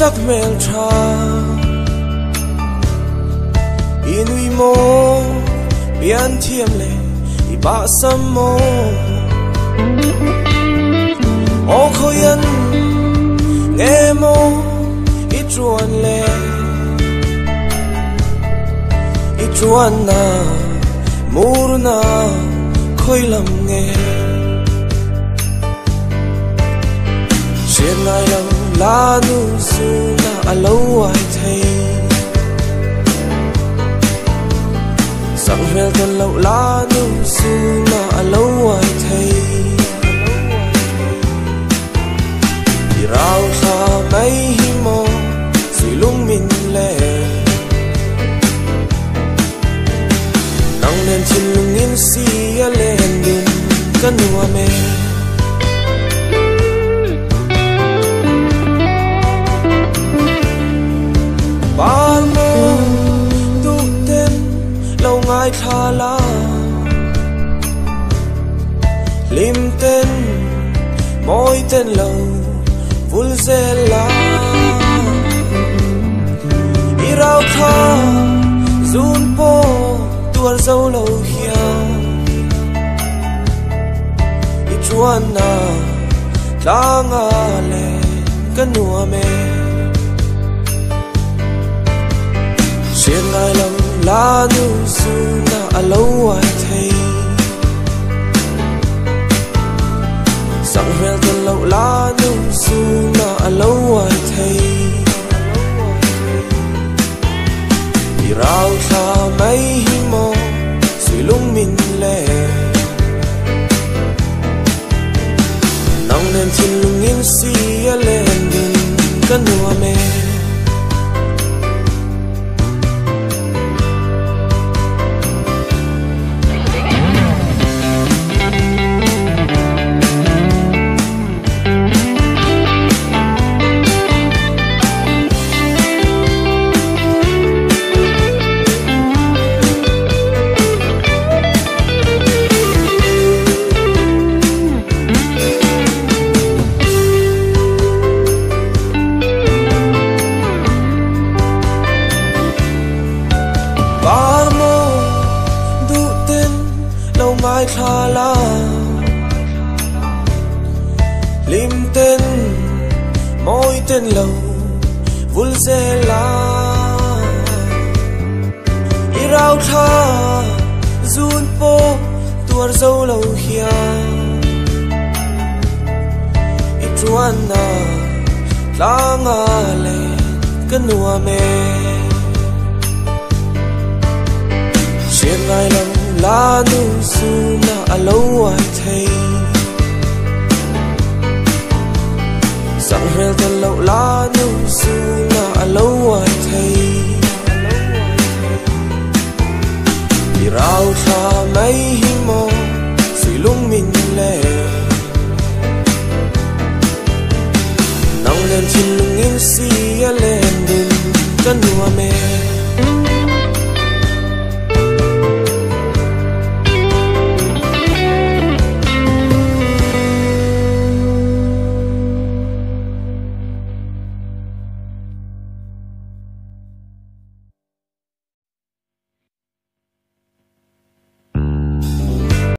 chắc mel tra inui mo bian thiam le I ba sam mo o khoyan nghe mo I truan le I truan na mur na khoi lam nghe chuyện ai lam la nu su na alo ai thấy sang hel ton lo la nu su na alo ai thấy đi rau sa mấy hi mo suy lung min le nang nên chin lung in si a lên din kan nuwa me ban mo tu tên lâu ngày tha la lim tên môi tên lâu vul ze la I rau tha zun po tuar dâu lâu hia I chuan na la nga le kan nuwa me chuyện ai lam la nu su na alo ai thấy sang hel ton lo la nu su na alo ai thấy đi rau sa mấy hi mo suy lung min le nang nên chin lung in si a lên din kan nuwa me mai tha la lim tên môi tên lâu vul ze la I rau tha zun po tuar dâu lâu hia I truan na la nga le kan nuwa me chuyện ai lam la nu su na alo ai thấy sang hel ton lo la nu su na alo ai thấy đi rau tha mấy hi mo suy lung min le nang lên chin lung in si a lên din kan nuwa me